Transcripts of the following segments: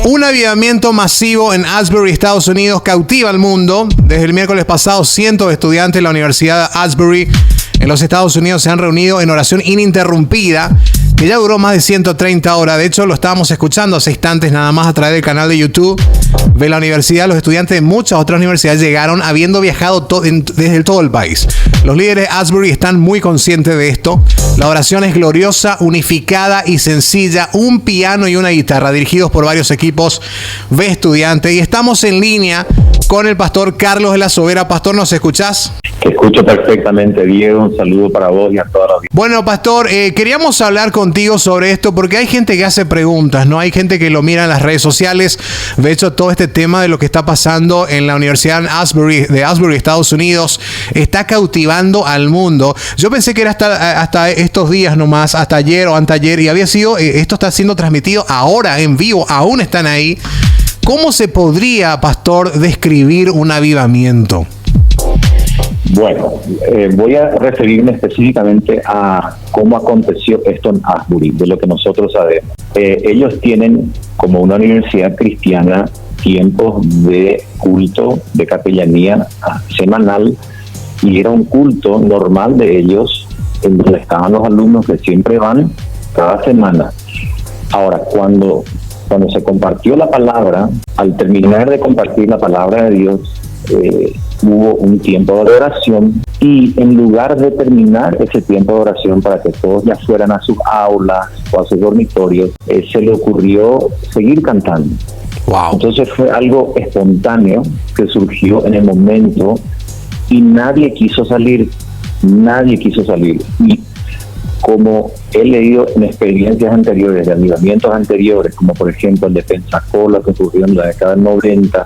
Un avivamiento masivo en Asbury, Estados Unidos, cautiva al mundo. Desde el miércoles pasado, cientos de estudiantes de la Universidad Asbury en los Estados Unidos se han reunido en oración ininterrumpida, que ya duró más de 130 horas. De hecho, lo estábamos escuchando hace instantes nada más a través del canal de YouTube de la universidad. Los estudiantes de muchas otras universidades llegaron habiendo viajado desde todo el país. Los líderes de Asbury están muy conscientes de esto. La oración es gloriosa, unificada y sencilla. Un piano y una guitarra dirigidos por varios equipos de estudiantes. Y estamos en línea con el pastor Carlos de la Sobera. Pastor, ¿nos escuchás? Te escucho perfectamente, Diego. Un saludo para vos y a toda la audiencia. Bueno, pastor, queríamos hablar contigo sobre esto porque hay gente que hace preguntas, ¿no? Hay gente que lo mira en las redes sociales. De hecho, todo este tema de lo que está pasando en la Universidad de Asbury, Estados Unidos, está cautivando al mundo. Yo pensé que era hasta estos días nomás, hasta ayer o anteayer, y había sido, esto está siendo transmitido ahora en vivo, aún están ahí. ¿Cómo se podría, pastor, describir un avivamiento? Bueno, voy a referirme específicamente a cómo aconteció esto en Asbury, de lo que nosotros sabemos. Ellos tienen, como una universidad cristiana, tiempos de culto, de capellanía semanal, y era un culto normal de ellos, en donde estaban los alumnos que siempre van cada semana. Ahora, cuando se compartió la palabra, al terminar de compartir la palabra de Dios, hubo un tiempo de oración, y en lugar de terminar ese tiempo de oración para que todos ya fueran a sus aulas o a sus dormitorios, se le ocurrió seguir cantando. Wow. Entonces fue algo espontáneo que surgió en el momento y nadie quiso salir. Y como he leído en experiencias anteriores, de avivamientos anteriores, como por ejemplo el de Pensacola que ocurrió en la década del 90,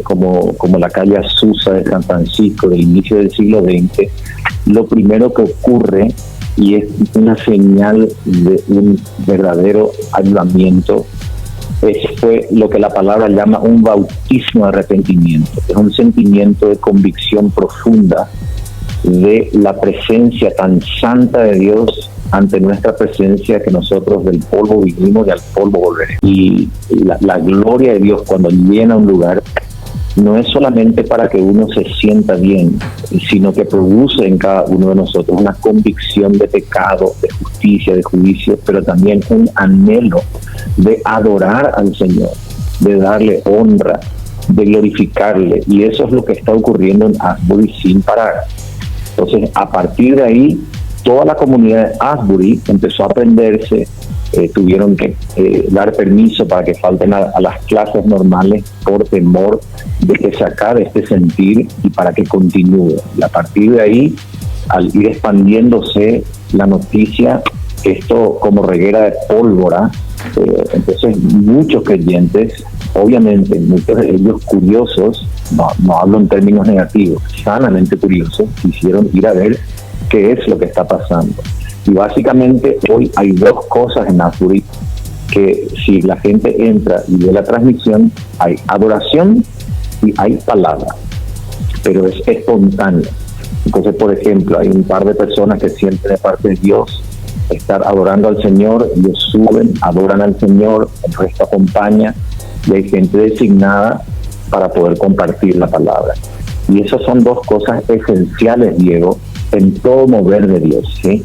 como la calle Azusa de San Francisco del inicio del siglo XX, lo primero que ocurre, y es una señal de un verdadero avivamiento, fue lo que la palabra llama un bautismo de arrepentimiento. Es un sentimiento de convicción profunda de la presencia tan santa de Dios ante nuestra presencia, que nosotros del polvo vinimos y al polvo volveremos. Y la gloria de Dios, cuando llena un lugar, no es solamente para que uno se sienta bien, sino que produce en cada uno de nosotros una convicción de pecado, de justicia, de juicio, pero también un anhelo de adorar al Señor, de darle honra, de glorificarle. Y eso es lo que está ocurriendo en Asbury sin parar. Entonces, a partir de ahí, toda la comunidad de Asbury empezó a aprenderse. Tuvieron que dar permiso para que falten a las clases normales por temor de que se acabe este sentir y para que continúe. Y a partir de ahí, al ir expandiéndose la noticia, esto como reguera de pólvora, entonces muchos creyentes, obviamente muchos de ellos curiosos, no hablo en términos negativos, sanamente curiosos, quisieron ir a ver qué es lo que está pasando. Y básicamente hoy hay dos cosas en Asbury, que si la gente entra y ve la transmisión, hay adoración y hay palabra, pero es espontáneo. Entonces, por ejemplo, hay un par de personas que sienten de parte de Dios estar adorando al Señor, ellos suben, adoran al Señor, el resto acompaña, y hay gente designada para poder compartir la palabra. Y esas son dos cosas esenciales, Diego, en todo mover de Dios, ¿sí?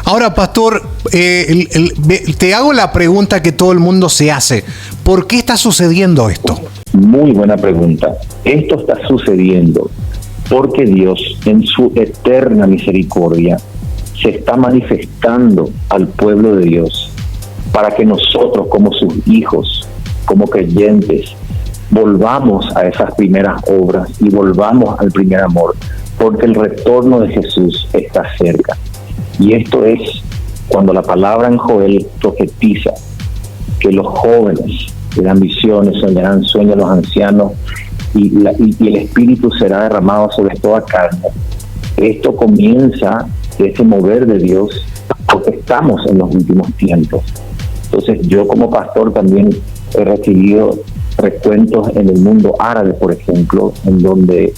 Ahora, pastor, te hago la pregunta que todo el mundo se hace. ¿Por qué está sucediendo esto? Muy buena pregunta. Esto está sucediendo porque Dios, en su eterna misericordia, se está manifestando al pueblo de Dios para que nosotros, como sus hijos, como creyentes, volvamos a esas primeras obras y volvamos al primer amor, porque el retorno de Jesús está cerca. Y esto es cuando la palabra en Joel profetiza que los jóvenes tendrán visiones, soñarán sueños los ancianos, y el Espíritu será derramado sobre toda carne. Esto comienza ese mover de Dios porque estamos en los últimos tiempos. Entonces yo como pastor también he recibido recuentos en el mundo árabe, por ejemplo, en donde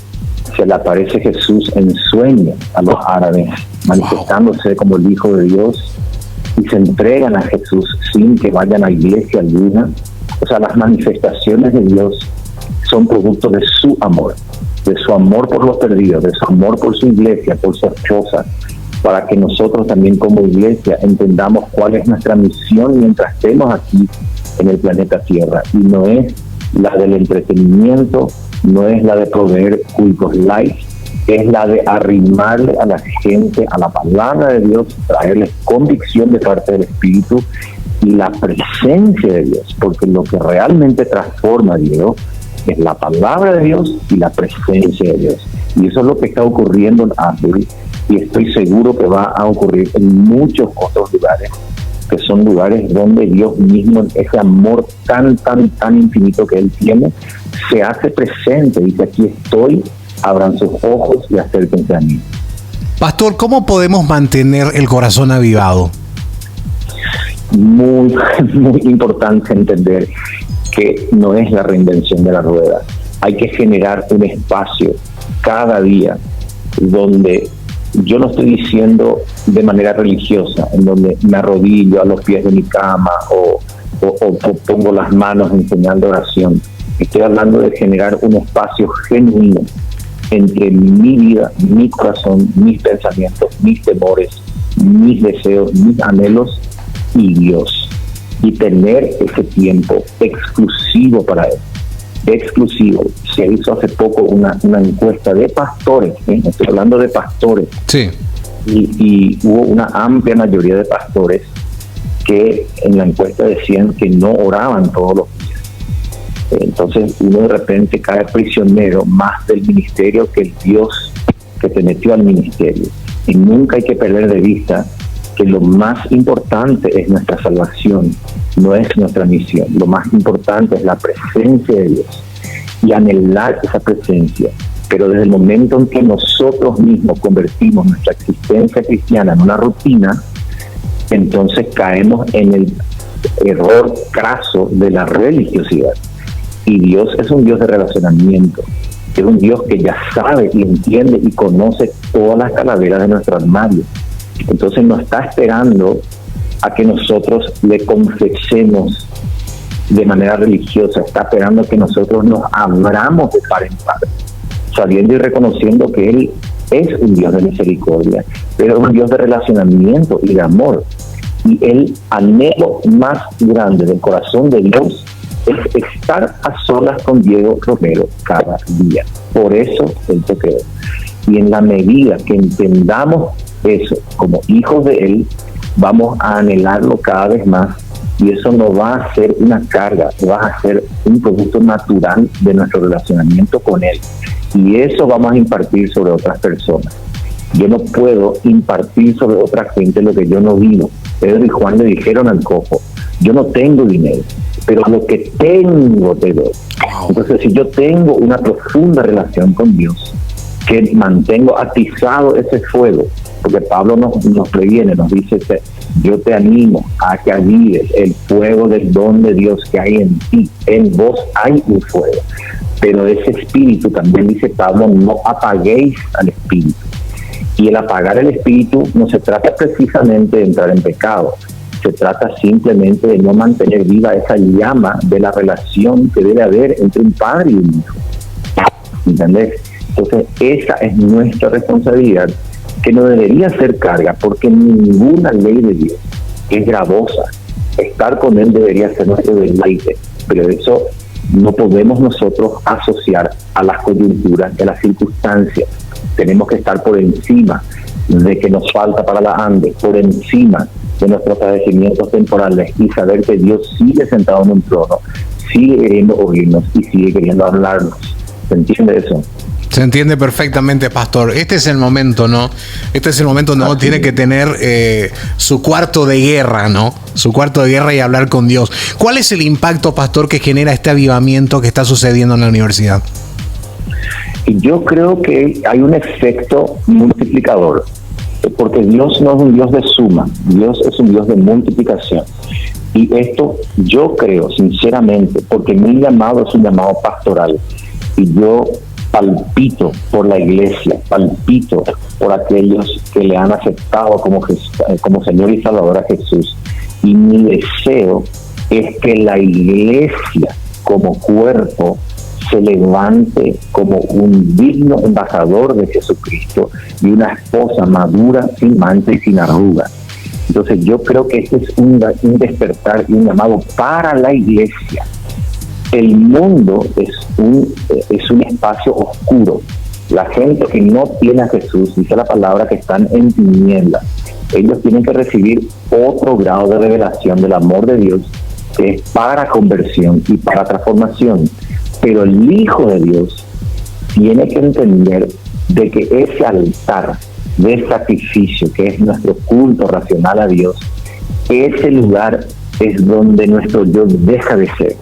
se le aparece Jesús en sueño a los árabes, manifestándose como el Hijo de Dios, y se entregan a Jesús sin que vayan a iglesia alguna, O sea, las manifestaciones de Dios son producto de su amor por los perdidos, de su amor por su iglesia, por su esposa, para que nosotros también como iglesia entendamos cuál es nuestra misión mientras estemos aquí en el planeta Tierra. Y no es la del entretenimiento, no es la de proveer cultos light, es la de arrimarle a la gente a la palabra de Dios, traerles convicción de parte del Espíritu y la presencia de Dios, porque lo que realmente transforma a Dios es la palabra de Dios y la presencia de Dios. Y eso es lo que está ocurriendo en Asbury, y estoy seguro que va a ocurrir en muchos otros lugares, que son lugares donde Dios mismo, ese amor tan infinito que Él tiene, se hace presente. Dice: aquí estoy, abran sus ojos y acérquense a mí. Pastor, ¿cómo podemos mantener el corazón avivado? Muy importante entender que no es la reinvención de la rueda. Hay que generar un espacio cada día donde yo no estoy diciendo de manera religiosa, en donde me arrodillo a los pies de mi cama o pongo las manos en señal de oración. Estoy hablando de generar un espacio genuino entre mi vida, mi corazón, mis pensamientos, mis temores, mis deseos, mis anhelos y Dios. Y tener ese tiempo exclusivo para Él. Exclusivo. Se hizo hace poco una encuesta de pastores, estoy hablando de pastores. Sí. Y hubo una amplia mayoría de pastores que en la encuesta decían que no oraban todos los días. Entonces uno de repente cae prisionero más del ministerio que el Dios que te metió al ministerio. Y nunca hay que perder de vista que lo más importante es nuestra salvación, no es nuestra misión. Lo más importante es la presencia de Dios y anhelar esa presencia. Pero desde el momento en que nosotros mismos convertimos nuestra existencia cristiana en una rutina, entonces caemos en el error craso de la religiosidad. Y Dios es un Dios de relacionamiento, es un Dios que ya sabe y entiende y conoce todas las calaveras de nuestro armario. Entonces no está esperando a que nosotros le confesemos de manera religiosa, está esperando que nosotros nos abramos de par en par, sabiendo y reconociendo que Él es un Dios de misericordia, pero es un Dios de relacionamiento y de amor. Y el anhelo más grande del corazón de Dios es estar a solas con Diego Romero cada día. Por eso Él te creó. Y en la medida que entendamos eso como hijos de Él, vamos a anhelarlo cada vez más, y eso no va a ser una carga, va a ser un producto natural de nuestro relacionamiento con Él, y eso vamos a impartir sobre otras personas. Yo no puedo impartir sobre otra gente lo que yo no vivo. Pedro y Juan le dijeron al cojo: yo no tengo dinero, pero lo que tengo te doy. Entonces, si yo tengo una profunda relación con Dios, que mantengo atizado ese fuego, porque Pablo nos previene, nos dice: yo te animo a que avives el fuego del don de Dios que hay en ti. En vos hay un fuego, pero ese espíritu, también dice Pablo, no apaguéis al espíritu. Y el apagar el espíritu no se trata precisamente de entrar en pecado, se trata simplemente de no mantener viva esa llama de la relación que debe haber entre un padre y un hijo. ¿Entendés? Entonces esa es nuestra responsabilidad, que no debería ser carga, porque ninguna ley de Dios es gravosa. Estar con Él debería ser nuestro deleite, pero eso no podemos nosotros asociar a las coyunturas, a las circunstancias. Tenemos que estar por encima de que nos falta para la ande, por encima de nuestros padecimientos temporales, y saber que Dios sigue sentado en un trono, sigue queriendo oírnos y sigue queriendo hablarnos. ¿Se entiende eso? Se entiende perfectamente, pastor. Este es el momento, ¿no? Este es el momento donde uno tiene que tener su cuarto de guerra, ¿no? Su cuarto de guerra y hablar con Dios. ¿Cuál es el impacto, pastor, que genera este avivamiento que está sucediendo en la universidad? Y yo creo que hay un efecto multiplicador, porque Dios no es un Dios de suma, Dios es un Dios de multiplicación. Y esto yo creo sinceramente, porque mi llamado es un llamado pastoral, y yo palpito por la iglesia, palpito por aquellos que le han aceptado como Señor y Salvador a Jesús, y mi deseo es que la iglesia como cuerpo se levante como un digno embajador de Jesucristo y una esposa madura, sin mancha y sin arrugas. Entonces yo creo que este es un despertar y un llamado para la iglesia. El mundo es un espacio oscuro. La gente que no tiene a Jesús, dice la palabra, que están en tinieblas. Ellos tienen que recibir otro grado de revelación del amor de Dios, que es para conversión y para transformación. Pero el Hijo de Dios tiene que entender de que ese altar de sacrificio, que es nuestro culto racional a Dios, ese lugar es donde nuestro yo deja de ser.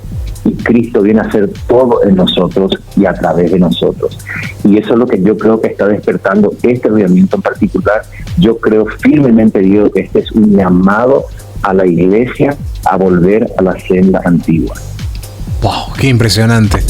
Y Cristo viene a hacer todo en nosotros y a través de nosotros. Y eso es lo que yo creo que está despertando este avivamiento en particular. Yo creo firmemente, Dios, que este es un llamado a la iglesia a volver a la senda antigua. Wow, qué impresionante.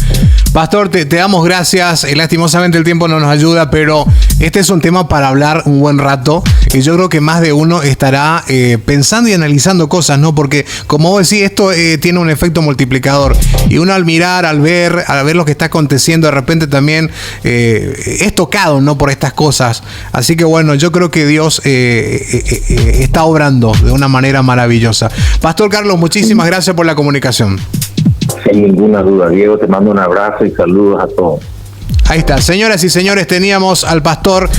Pastor, te damos gracias. Lastimosamente el tiempo no nos ayuda, pero este es un tema para hablar un buen rato. Y yo creo que más de uno estará pensando y analizando cosas, ¿no? Porque, como vos decís, esto tiene un efecto multiplicador. Y uno al mirar, al ver lo que está aconteciendo, de repente también es tocado, ¿no? Por estas cosas. Así que bueno, yo creo que Dios está obrando de una manera maravillosa. Pastor Carlos, muchísimas gracias por la comunicación. Sin ninguna duda, Diego, te mando un abrazo y saludos a todos. Ahí está, señoras y señores, teníamos al pastor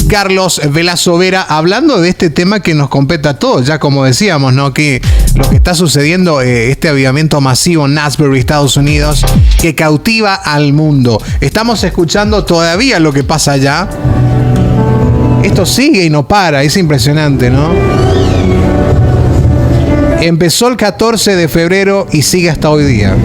Carlos Velasco Vera hablando de este tema que nos compete a todos, ya como decíamos, ¿no? Que lo que está sucediendo, este avivamiento masivo en Asbury, Estados Unidos, que cautiva al mundo. Estamos escuchando todavía lo que pasa allá. Esto sigue y no para, es impresionante, ¿no? Empezó el 14 de febrero y sigue hasta hoy día.